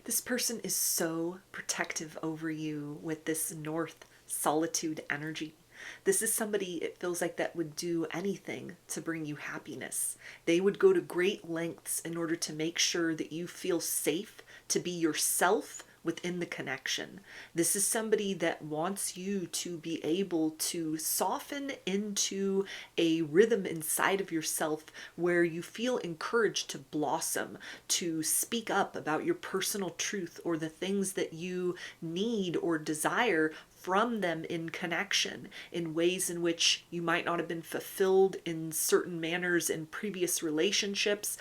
This person is so protective over you with this North solitude energy. This is somebody, it feels like, that would do anything to bring you happiness. They would go to great lengths in order to make sure that you feel safe to be yourself within the connection. This is somebody that wants you to be able to soften into a rhythm inside of yourself where you feel encouraged to blossom, to speak up about your personal truth or the things that you need or desire from them in connection, in ways in which you might not have been fulfilled in certain manners in previous relationships,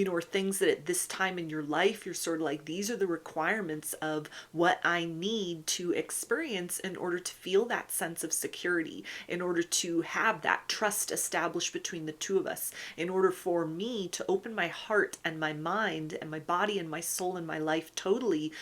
or things that at this time in your life you're sort of like, these are the requirements of what I need to experience in order to feel that sense of security, in order to have that trust established between the two of us, in order for me to open my heart and my mind and my body and my soul and my life totally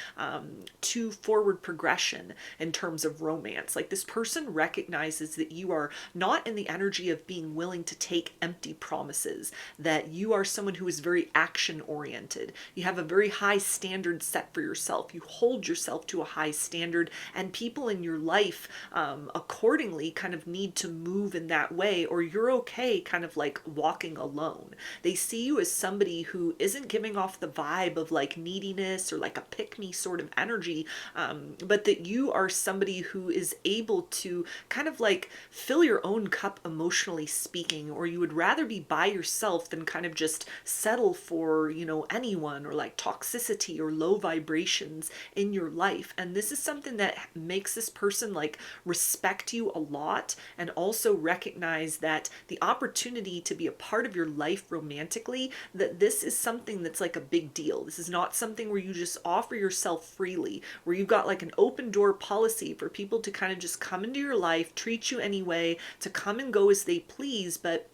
to forward progression in terms of romance. Like, this person recognizes that you are not in the energy of being willing to take empty promises, that you are someone who is very action oriented. You have a very high standard set for yourself. You hold yourself to a high standard, and people in your life accordingly kind of need to move in that way, or you're okay kind of like walking alone. They see you as somebody who isn't giving off the vibe of like neediness or like a pick me sort of energy, but that you are somebody who is able to kind of like fill your own cup emotionally speaking, or you would rather be by yourself than kind of just settle for, anyone, or like toxicity or low vibrations in your life. And this is something that makes this person like respect you a lot, and also recognize that the opportunity to be a part of your life romantically, that this is something that's like a big deal. This is not something where you just offer yourself freely, where you've got like an open door policy for people to kind of just come into your life, treat you anyway, to come and go as they please. But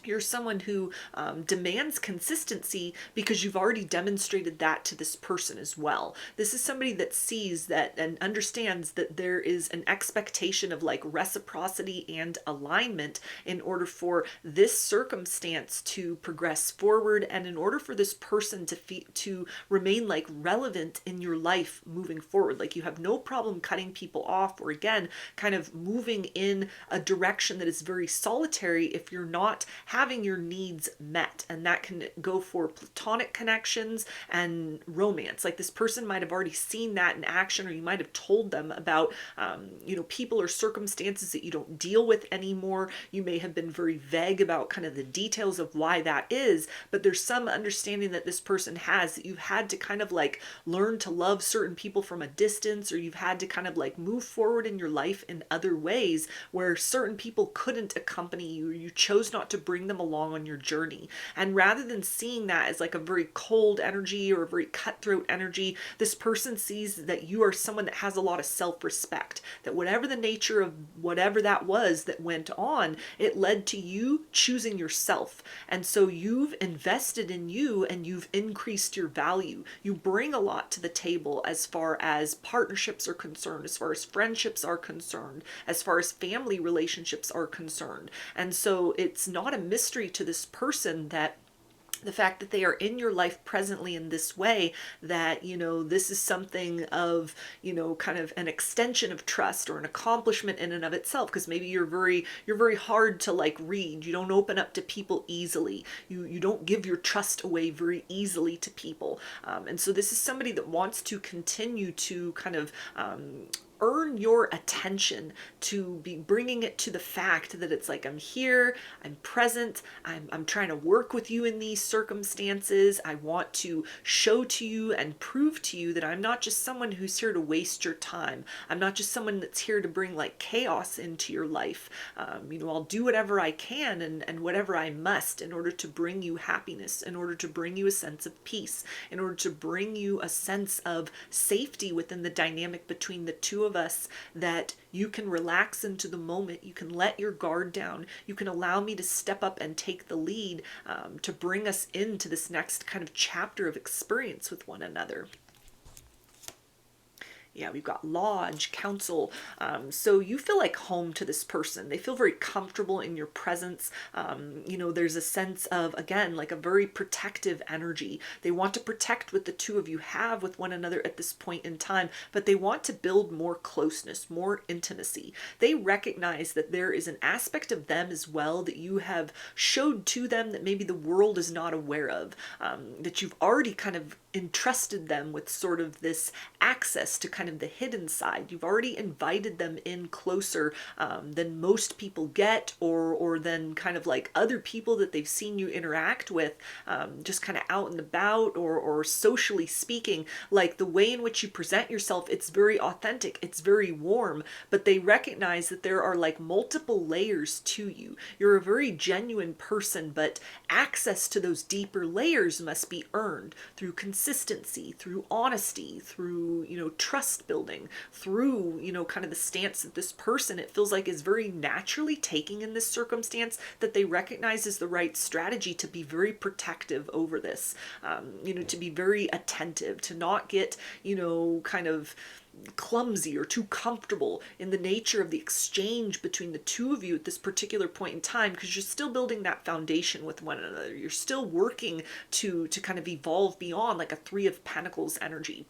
you're someone who demands consistency because you've already demonstrated that to this person as well. This is somebody that sees that and understands that there is an expectation of like reciprocity and alignment in order for this circumstance to progress forward, and in order for this person to remain like relevant in your life moving forward. Like, you have no problem cutting people off, or again, kind of moving in a direction that is very solitary if you're not having your needs met. And that can go for platonic connections and romance. Like, this person might have already seen that in action, or you might have told them about, people or circumstances that you don't deal with anymore. You may have been very vague about kind of the details of why that is, but there's some understanding that this person has, that you've had to kind of like learn to love certain people from a distance, or you've had to kind of like move forward in your life in other ways where certain people couldn't accompany you, or you chose not to bring them along on your journey. And rather than seeing that as like a very cold energy or a very cutthroat energy, this person sees that you are someone that has a lot of self-respect, that whatever the nature of whatever that was that went on, it led to you choosing yourself. And so you've invested in you, and you've increased your value. You bring a lot to the table as far as partnerships are concerned, as far as friendships are concerned, as far as family relationships are concerned. And so it's not a mystery to this person that the fact that they are in your life presently in this way, that, this is something of, kind of an extension of trust or an accomplishment in and of itself. Because maybe you're very hard to like read. You don't open up to people easily. You don't give your trust away very easily to people. And so this is somebody that wants to continue to kind of, earn your attention, to be bringing it to the fact that it's like, I'm here, I'm present, I'm trying to work with you in these circumstances. I want to show to you and prove to you that I'm not just someone who's here to waste your time. I'm not just someone that's here to bring like chaos into your life. I'll do whatever I can and whatever I must in order to bring you happiness, in order to bring you a sense of peace, in order to bring you a sense of safety within the dynamic between the two of us, that you can relax into the moment, you can let your guard down, you can allow me to step up and take the lead, to bring us into this next kind of chapter of experience with one another. Yeah, we've got lodge, council. So you feel like home to this person. They feel very comfortable in your presence. There's a sense of, again, like a very protective energy. They want to protect what the two of you have with one another at this point in time, but they want to build more closeness, more intimacy. They recognize that there is an aspect of them as well that you have showed to them that maybe the world is not aware of, that you've already kind of entrusted them with sort of this access to kind of the hidden side. You've already invited them in closer than most people get, or than kind of like other people that they've seen you interact with, just kind of out and about, or socially speaking. Like the way in which you present yourself, it's very authentic, it's very warm, but they recognize that there are like multiple layers to you. You're a very genuine person, but access to those deeper layers must be earned through consistency, through honesty, through, trust building, through, kind of the stance that this person, it feels like, is very naturally taking in this circumstance, that they recognize is the right strategy to be very protective over this, to be very attentive, to not get, kind of clumsy or too comfortable in the nature of the exchange between the two of you at this particular point in time, because you're still building that foundation with one another. You're still working to kind of evolve beyond like a Three of Pentacles energy.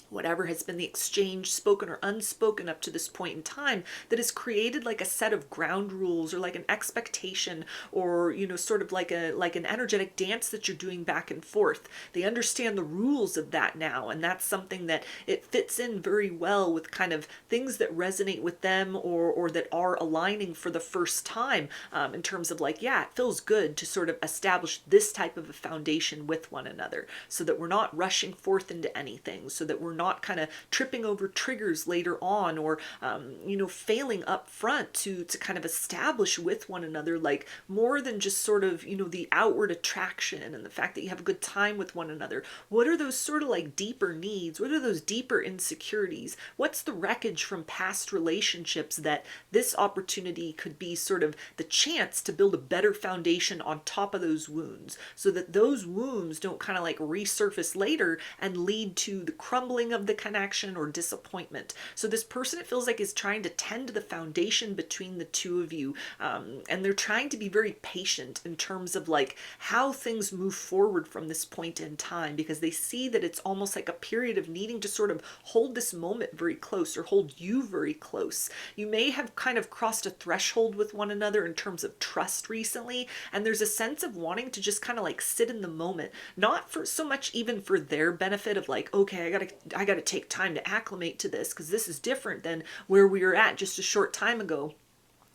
Whatever has been the exchange, spoken or unspoken up to this point in time, that has created like a set of ground rules, or like an expectation, or sort of like an energetic dance that you're doing back and forth. They understand the rules of that now, and that's something that it fits in very well with kind of things that resonate with them, or that are aligning for the first time, in terms of like, yeah, it feels good to sort of establish this type of a foundation with one another, so that we're not rushing forth into anything, so that we're not kind of tripping over triggers later on, or failing up front to kind of establish with one another, like more than just sort of the outward attraction and the fact that you have a good time with one another. What are those sort of like deeper needs? What are those deeper insecurities? What's the wreckage from past relationships that this opportunity could be sort of the chance to build a better foundation on top of those wounds, so that those wounds don't kind of like resurface later and lead to the crumbling of the connection or disappointment. So this person, it feels like, is trying to tend to the foundation between the two of you, and they're trying to be very patient in terms of like how things move forward from this point in time, because they see that it's almost like a period of needing to sort of hold this moment very close, or hold you very close. You may have kind of crossed a threshold with one another in terms of trust recently, and there's a sense of wanting to just kind of like sit in the moment, not for so much even for their benefit of like, okay, I gotta take time to acclimate to this, because this is different than where we were at just a short time ago.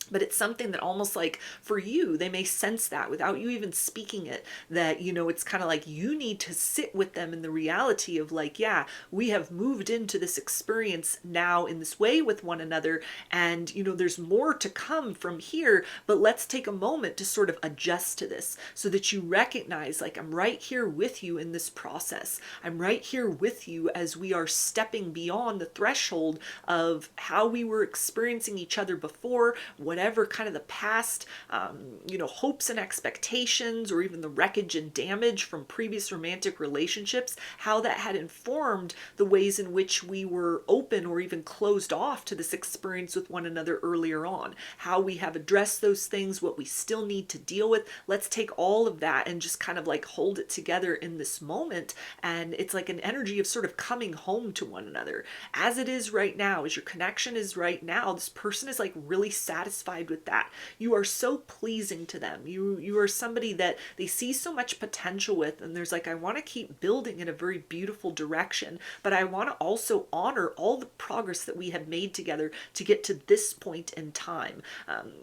But it's something that almost like for you, they may sense that without you even speaking it, that, it's kind of like you need to sit with them in the reality of like, yeah, we have moved into this experience now in this way with one another. And, there's more to come from here, but let's take a moment to sort of adjust to this, so that you recognize like, I'm right here with you in this process. I'm right here with you as we are stepping beyond the threshold of how we were experiencing each other before, whatever kind of the past, hopes and expectations, or even the wreckage and damage from previous romantic relationships, how that had informed the ways in which we were open or even closed off to this experience with one another earlier on, how we have addressed those things, what we still need to deal with. Let's take all of that and just kind of like hold it together in this moment. And it's like an energy of sort of coming home to one another as it is right now, as your connection is right now. This person is like really satisfied with that. You are so pleasing to them. You are somebody that they see so much potential with, and there's like, I want to keep building in a very beautiful direction, but I want to also honor all the progress that we have made together to get to this point in time.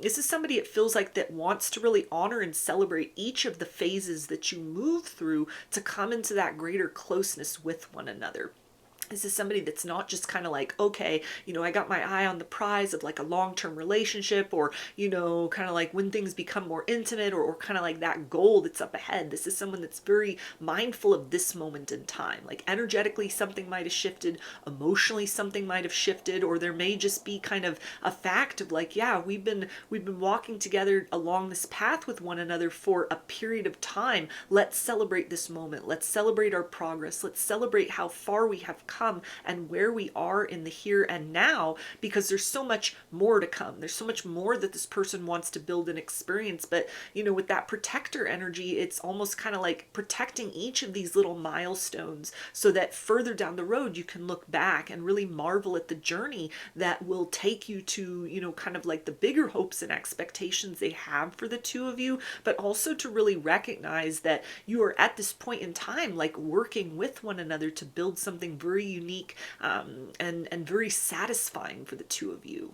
This is somebody, it feels like, that wants to really honor and celebrate each of the phases that you move through to come into that greater closeness with one another. This is somebody that's not just kind of like, okay, I got my eye on the prize of like a long-term relationship, or, kind of like when things become more intimate, or kind of like that goal that's up ahead. This is someone that's very mindful of this moment in time. Like energetically, something might have shifted, emotionally, something might have shifted, or there may just be kind of a fact of like, yeah, we've been walking together along this path with one another for a period of time. Let's celebrate this moment. Let's celebrate our progress. Let's celebrate how far we have come and where we are in the here and now, because there's so much more to come. There's so much more that this person wants to build and experience. But, you know, with that protector energy, it's almost kind of like protecting each of these little milestones so that further down the road you can look back and really marvel at the journey that will take you to, you know, kind of like the bigger hopes and expectations they have for the two of you, but also to really recognize that you are at this point in time like working with one another to build something very unique, and very satisfying for the two of you.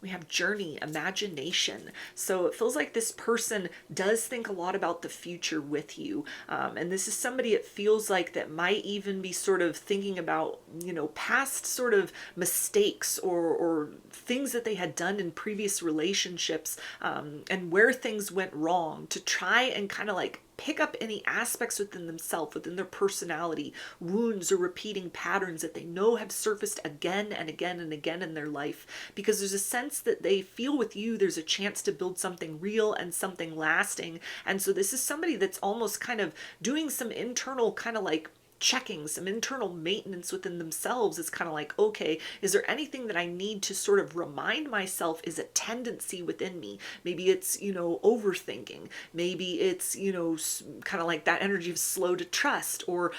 We have journey, imagination. So it feels like this person does think a lot about the future with you. And this is somebody it feels like that might even be sort of thinking about, you know, past sort of mistakes or things that they had done in previous relationships, and where things went wrong, to try and kind of like pick up any aspects within themselves, within their personality, wounds or repeating patterns that they know have surfaced again and again and again in their life. Because there's a sense that they feel with you, there's a chance to build something real and something lasting. And so this is somebody that's almost kind of doing some internal kind of like checking, some internal maintenance within themselves. Is kind of like, okay, is there anything that I need to sort of remind myself is a tendency within me? Maybe it's, you know, overthinking. Maybe it's, you know, kind of like that energy of slow to trust, or,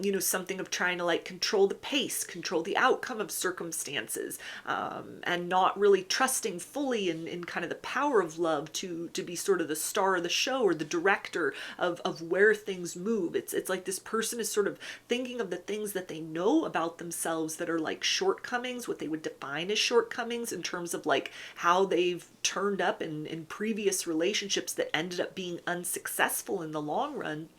you know, something of trying to like control the pace, control the outcome of circumstances, and not really trusting fully in kind of the power of love to be sort of the star of the show or the director of where things move. It's like this person is sort of thinking of the things that they know about themselves that are like shortcomings, what they would define as shortcomings in terms of like how they've turned up in previous relationships that ended up being unsuccessful in the long run.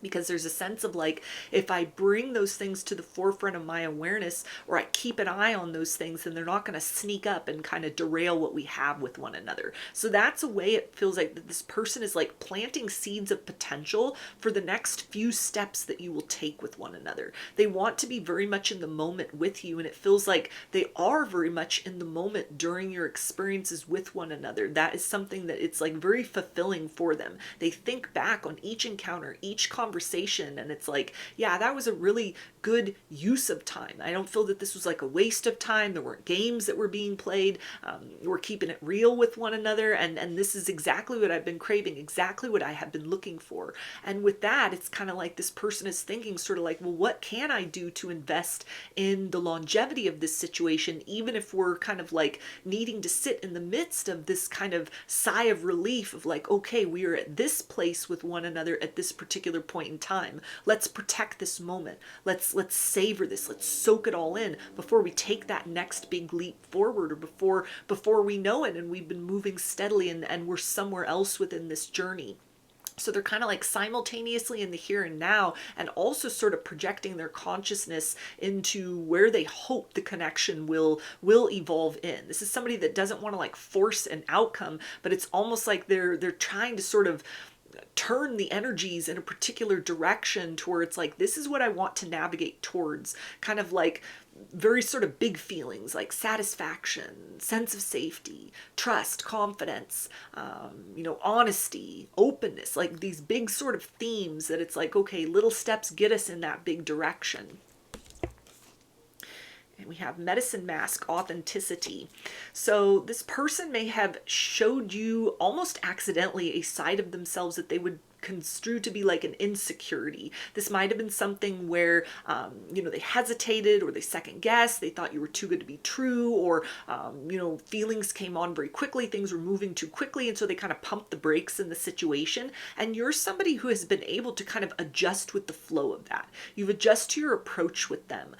Because there's a sense of like, if I bring those things to the forefront of my awareness, or I keep an eye on those things, then they're not going to sneak up and kind of derail what we have with one another. So that's a way it feels like that this person is like planting seeds of potential for the next few steps that you will take with one another. They want to be very much in the moment with you, and it feels like they are very much in the moment during your experiences with one another. That is something that it's like very fulfilling for them. They think back on each encounter, each conversation, and it's like, yeah, that was a really good use of time. I don't feel that this was like a waste of time. There weren't games that were being played. We're keeping it real with one another, and this is exactly what I've been craving, exactly what I have been looking for. And with that, it's kind of like this person is thinking sort of like, well, what can I do to invest in the longevity of this situation, even if we're kind of like needing to sit in the midst of this kind of sigh of relief of like, okay, we are at this place with one another at this particular point in time. Let's protect this moment. Let's savor this. Let's soak it all in before we take that next big leap forward, or before we know it and we've been moving steadily and we're somewhere else within this journey. So they're kind of like simultaneously in the here and now, and also sort of projecting their consciousness into where they hope the connection will evolve in. This is somebody that doesn't want to like force an outcome, but it's almost like they're trying to sort of turn the energies in a particular direction towards like, this is what I want to navigate towards, kind of like very sort of big feelings like satisfaction, sense of safety, trust, confidence, you know, honesty, openness, like these big sort of themes that it's like, okay, little steps get us in that big direction. And we have medicine mask, authenticity. So this person may have showed you almost accidentally a side of themselves that they would construed to be like an insecurity. This might have been something where, you know, they hesitated or they second guessed, they thought you were too good to be true, or, you know, feelings came on very quickly, things were moving too quickly, and so they kind of pumped the brakes in the situation. And you're somebody who has been able to kind of adjust with the flow of that. You've adjusted to your approach with them.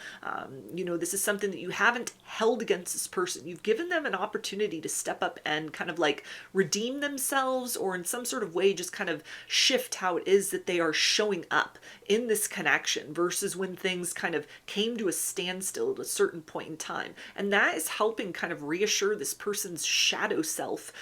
You know, this is something that you haven't held against this person. You've given them an opportunity to step up and kind of like redeem themselves, or in some sort of way just kind of shift how it is that they are showing up in this connection, versus when things kind of came to a standstill at a certain point in time. And that is helping kind of reassure this person's shadow self,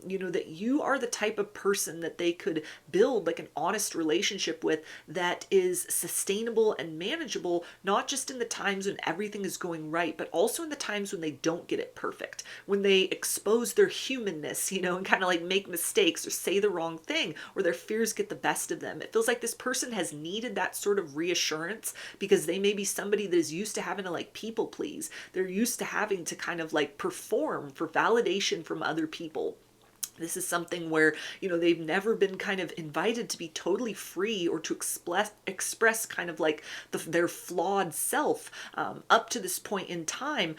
you know, that you are the type of person that they could build like an honest relationship with, that is sustainable and manageable, not just in the times when everything is going right, but also in the times when they don't get it perfect, when they expose their humanness, you know, and kind of like make mistakes or say the wrong thing, or their fears fears get the best of them. It feels like this person has needed that sort of reassurance because they may be somebody that is used to having to like people please. They're used to having to kind of like perform for validation from other people. This is something where, they've never been kind of invited to be totally free or to express kind of like their flawed self up to this point in time,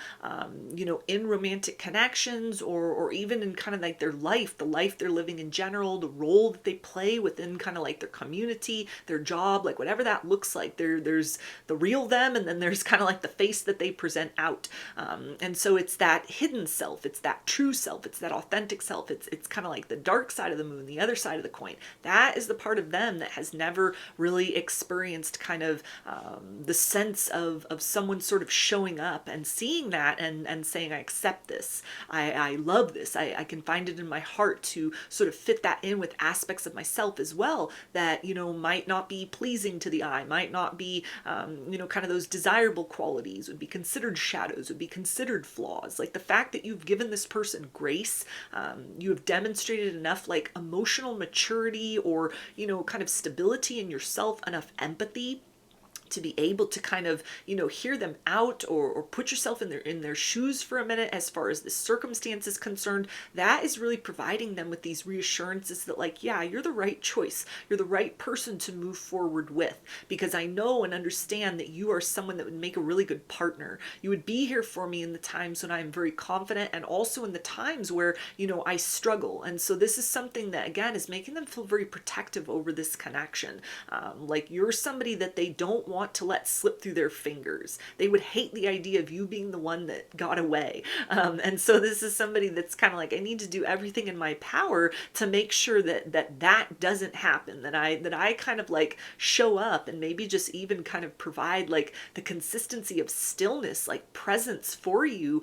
in romantic connections or even in kind of like their life, the life they're living in general, the role that they play within kind of like their community, their job, like whatever that looks like. There's the real them, and then there's kind of like the face that they present out. And so it's that hidden self, it's that true self, it's that authentic self, it's kind of like the dark side of the moon, the other side of the coin. That is the part of them that has never really experienced kind of the sense of someone sort of showing up and seeing that and saying, I accept this, I love this, I can find it in my heart to sort of fit that in with aspects of myself as well that, might not be pleasing to the eye, might not be, kind of those desirable qualities, would be considered shadows, would be considered flaws. Like the fact that you've given this person grace, you have demonstrated enough like emotional maturity or, kind of stability in yourself, enough empathy to be able to kind of, hear them out or put yourself in their shoes for a minute as far as the circumstance is concerned. That is really providing them with these reassurances that like, yeah, you're the right choice. You're the right person to move forward with, because I know and understand that you are someone that would make a really good partner. You would be here for me in the times when I'm very confident and also in the times where, I struggle. And so this is something that again is making them feel very protective over this connection. Like you're somebody that they don't want to let slip through their fingers. They would hate the idea of you being the one that got away. And so this is somebody that's kind of like, I need to do everything in my power to make sure that doesn't happen, that I kind of like show up and maybe just even kind of provide like the consistency of stillness, like presence for you,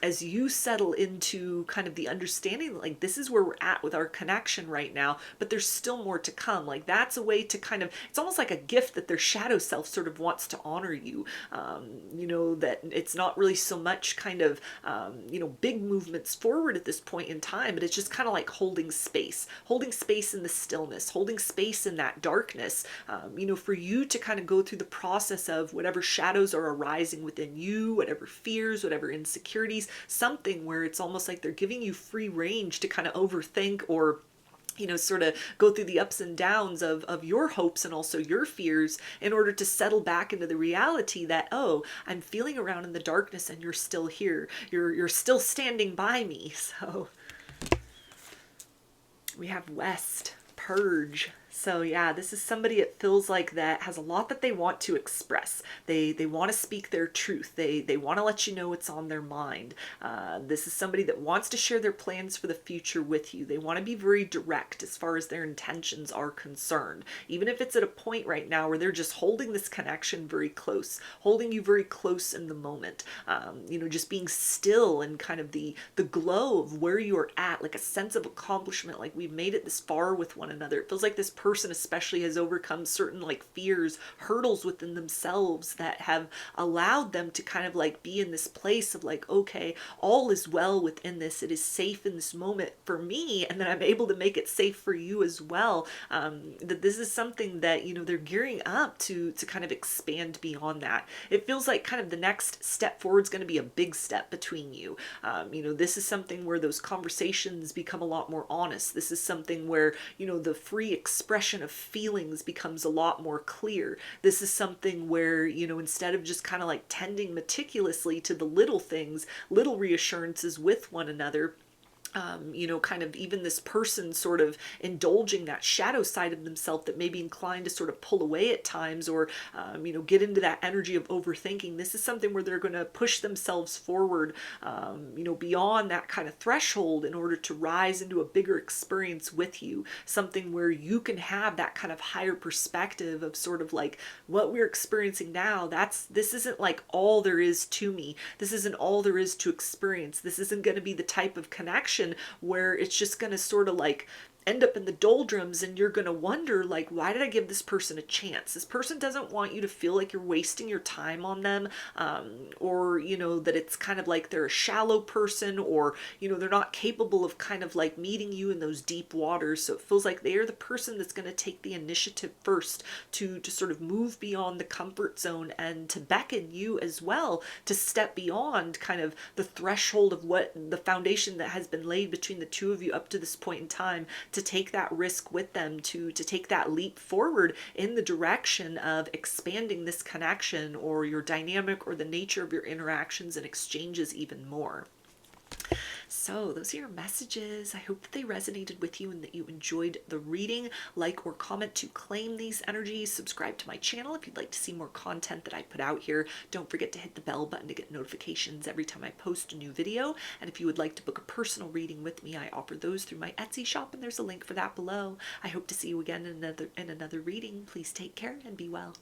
as you settle into kind of the understanding that like this is where we're at with our connection right now, but there's still more to come. Like that's a way to kind of, it's almost like a gift that their shadow self sort of wants to honor you. That it's not really so much kind of, big movements forward at this point in time, but it's just kind of like holding space in the stillness, holding space in that darkness, for you to kind of go through the process of whatever shadows are arising within you, whatever fears, whatever insecurities, something where it's almost like they're giving you free range to kind of overthink or sort of go through the ups and downs of your hopes and also your fears in order to settle back into the reality that, oh, I'm feeling around in the darkness and you're still here. You're still standing by me. So we have West, Purge. So yeah, this is somebody, it feels like, that has a lot that they want to express. They want to speak their truth. They want to let you know what's on their mind. This is somebody that wants to share their plans for the future with you. They want to be very direct as far as their intentions are concerned. Even if it's at a point right now where they're just holding this connection very close, holding you very close in the moment. Just being still and kind of the glow of where you are at, like a sense of accomplishment, like we've made it this far with one another. It feels like this person especially has overcome certain like fears, hurdles within themselves that have allowed them to kind of like be in this place of like, okay, all is well within this. It is safe in this moment for me, and then I'm able to make it safe for you as well. That this is something that, they're gearing up to kind of expand beyond that. It feels like kind of the next step forward is going to be a big step between you. This is something where those conversations become a lot more honest. This is something where, the free expression of feelings becomes a lot more clear. This is something where, instead of just kind of like tending meticulously to the little things, little reassurances with one another, kind of even this person sort of indulging that shadow side of themselves that may be inclined to sort of pull away at times or, get into that energy of overthinking. This is something where they're going to push themselves forward, beyond that kind of threshold in order to rise into a bigger experience with you. Something where you can have that kind of higher perspective of sort of like what we're experiencing now. This isn't like all there is to me. This isn't all there is to experience. This isn't going to be the type of connection where it's just going to sort of like end up in the doldrums, and you're going to wonder, like, why did I give this person a chance? This person doesn't want you to feel like you're wasting your time on them, or, you know, that it's kind of like they're a shallow person, or, you know, they're not capable of kind of like meeting you in those deep waters. So it feels like they're the person that's going to take the initiative first to sort of move beyond the comfort zone and to beckon you as well to step beyond kind of the threshold of what the foundation that has been laid between the two of you up to this point in time, to take that risk with them, to take that leap forward in the direction of expanding this connection or your dynamic or the nature of your interactions and exchanges even more. So those are your messages. I hope that they resonated with you and that you enjoyed the reading. Like or comment to claim these energies. Subscribe to my channel if you'd like to see more content that I put out here. Don't forget to hit the bell button to get notifications every time I post a new video. And if you would like to book a personal reading with me, I offer those through my Etsy shop, and there's a link for that below. I hope to see you again in another reading. Please take care and be well.